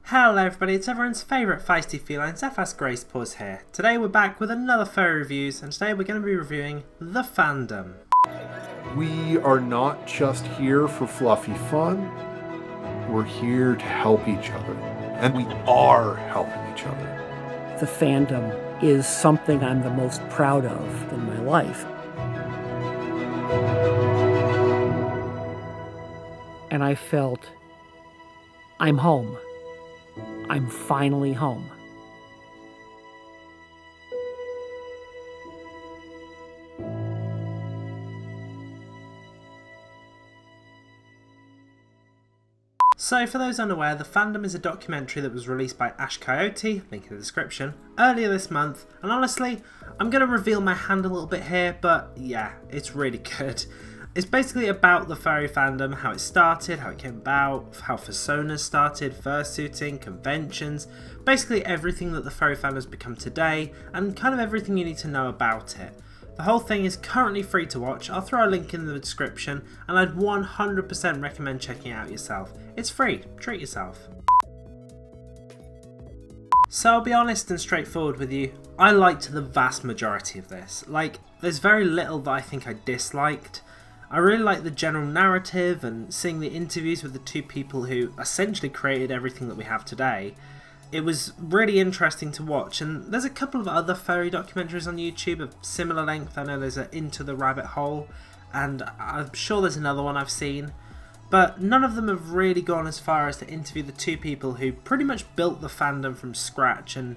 Hello everybody, it's everyone's favourite feisty feline, Zephyr's Grace Paws here. Today we're back with another furry reviews, and today we're going to be reviewing The Fandom. We are not just here for fluffy fun, we're here to help each other. And we are helping each other. The fandom is something I'm the most proud of in my life. And I felt, I'm home. I'm finally home. So for those unaware, The Fandom is a documentary that was released by Ash Coyote, link in the description, earlier this month, and honestly, I'm going to reveal my hand a little bit here, but yeah, it's really good. It's basically about the furry fandom, how it started, how it came about, how personas started, fursuiting, conventions, basically everything that the furry fandom has become today, and kind of everything you need to know about it. The whole thing is currently free to watch. I'll throw a link in the description, and I'd 100% recommend checking it out yourself. It's free, treat yourself. So I'll be honest and straightforward with you, I liked the vast majority of this. Like, there's very little that I think I disliked. I really like the general narrative and seeing the interviews with the two people who essentially created everything that we have today. It was really interesting to watch, and there's a couple of other furry documentaries on YouTube of similar length. I know there's a Into the Rabbit Hole, and I'm sure there's another one I've seen, but none of them have really gone as far as to interview the two people who pretty much built the fandom from scratch, and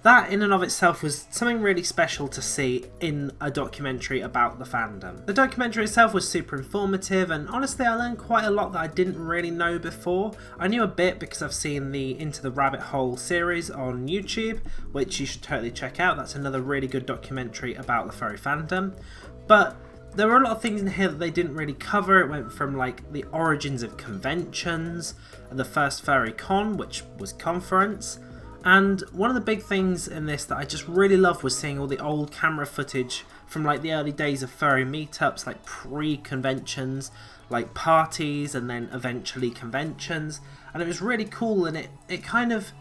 that in and of itself was something really special to see in a documentary about the fandom. The documentary itself was super informative, and honestly I learned quite a lot that I didn't really know before. I knew a bit because I've seen the Into the Rabbit Hole series on YouTube, which you should totally check out. That's another really good documentary about the furry fandom. But there were a lot of things in here that they didn't really cover. It went from like the origins of conventions, the first furry con, which was conference. And one of the big things in this that I just really loved was seeing all the old camera footage from like the early days of furry meetups, like pre-conventions, like parties, and then eventually conventions. And it was really cool, and it kind of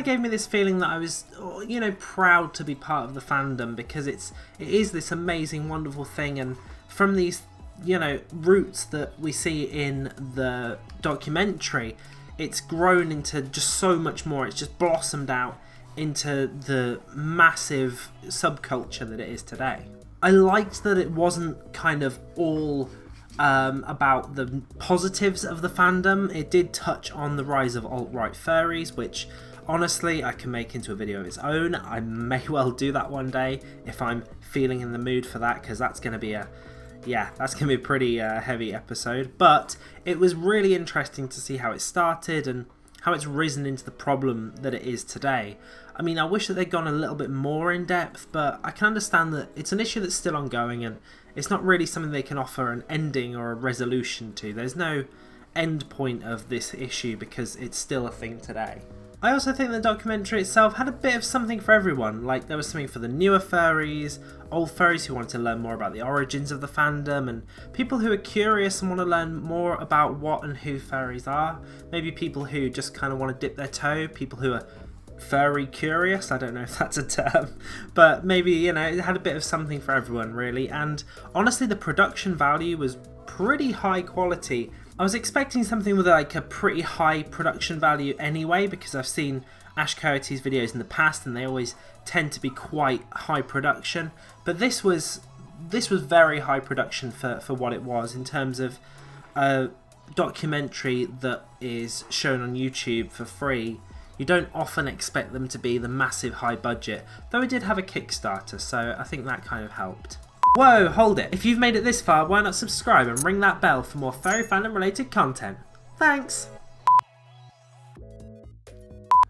gave me this feeling that I was, you know, proud to be part of the fandom, because it is this amazing, wonderful thing. And from these, you know, roots that we see in the documentary, it's grown into just so much more. It's just blossomed out into the massive subculture that it is today. I liked that it wasn't kind of all about the positives of the fandom. It did touch on the rise of alt-right furries, which honestly I can make into a video of its own. I may well do that one day if I'm feeling in the mood for that, because that's going to be a pretty heavy episode. But it was really interesting to see how it started and how it's risen into the problem that it is today. I mean, I wish that they'd gone a little bit more in depth, but I can understand that it's an issue that's still ongoing, and it's not really something they can offer an ending or a resolution to. There's no end point of this issue because it's still a thing today. I also think the documentary itself had a bit of something for everyone. Like, there was something for the newer furries, old furries who wanted to learn more about the origins of the fandom, and people who are curious and want to learn more about what and who furries are. Maybe people who just kind of want to dip their toe, people who are furry curious, I don't know if that's a term, but maybe, you know, it had a bit of something for everyone really. And honestly, the production value was pretty high quality. I was expecting something with like a pretty high production value anyway, because I've seen Ash Coyote's videos in the past and they always tend to be quite high production, but this was very high production for what it was in terms of a documentary that is shown on YouTube for free. You don't often expect them to be the massive high budget, though it did have a Kickstarter, so I think that kind of helped. Whoa, hold it. If you've made it this far, why not subscribe and ring that bell for more furry fandom related content? Thanks!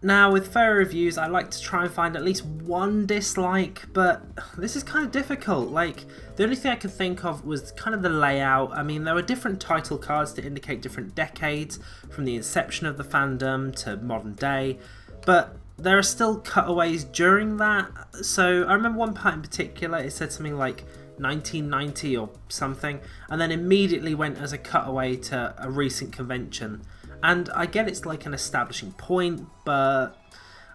Now, with furry reviews, I like to try and find at least one dislike, but this is kind of difficult. Like, the only thing I could think of was kind of the layout. I mean, there were different title cards to indicate different decades, from the inception of the fandom to modern day, but there are still cutaways during that. So I remember one part in particular, it said something like 1990 or something, and then immediately went as a cutaway to a recent convention. And I get it's like an establishing point, but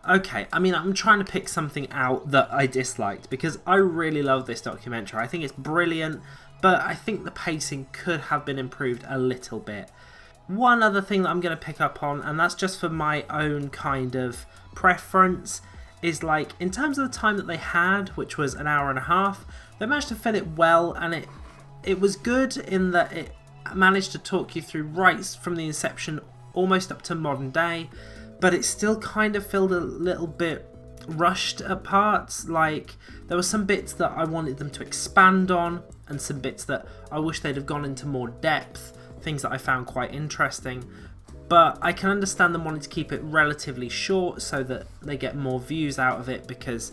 okay, I mean, I'm trying to pick something out that I disliked, because I really love this documentary. I think it's brilliant, but I think the pacing could have been improved a little bit. One other thing that I'm going to pick up on, and that's just for my own kind of preference, is like, in terms of the time that they had, which was an hour and a half, they managed to fit it well, and it was good in that it managed to talk you through right from the inception almost up to modern day, but it still kind of felt a little bit rushed at parts. Like, there were some bits that I wanted them to expand on, and some bits that I wish they'd have gone into more depth, things that I found quite interesting. But I can understand them wanting to keep it relatively short so that they get more views out of it, because,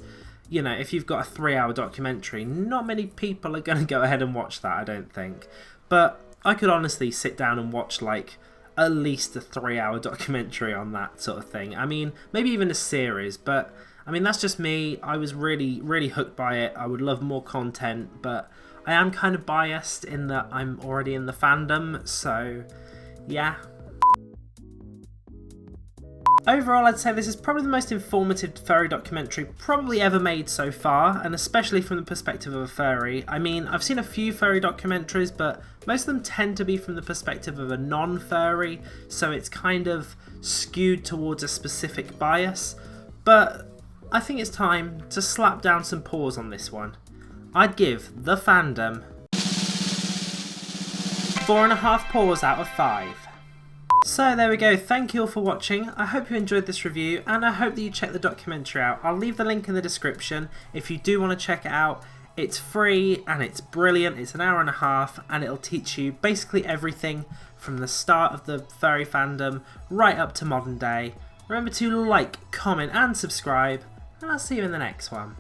you know, if you've got a 3-hour documentary, not many people are going to go ahead and watch that, I don't think. But I could honestly sit down and watch like at least a 3-hour documentary on that sort of thing. I mean, maybe even a series, but I mean, that's just me. I was really, really hooked by it. I would love more content, but I am kind of biased in that I'm already in the fandom, so yeah. Overall, I'd say this is probably the most informative furry documentary probably ever made so far, and especially from the perspective of a furry. I mean, I've seen a few furry documentaries, but most of them tend to be from the perspective of a non-furry, so it's kind of skewed towards a specific bias. But I think it's time to slap down some paws on this one. I'd give the Fandom 4.5 paws out of 5. So there we go, thank you all for watching. I hope you enjoyed this review, and I hope that you check the documentary out. I'll leave the link in the description if you do want to check it out. It's free and it's brilliant. It's an hour and a half, and it'll teach you basically everything from the start of the furry fandom right up to modern day. Remember to like, comment and subscribe, and I'll see you in the next one.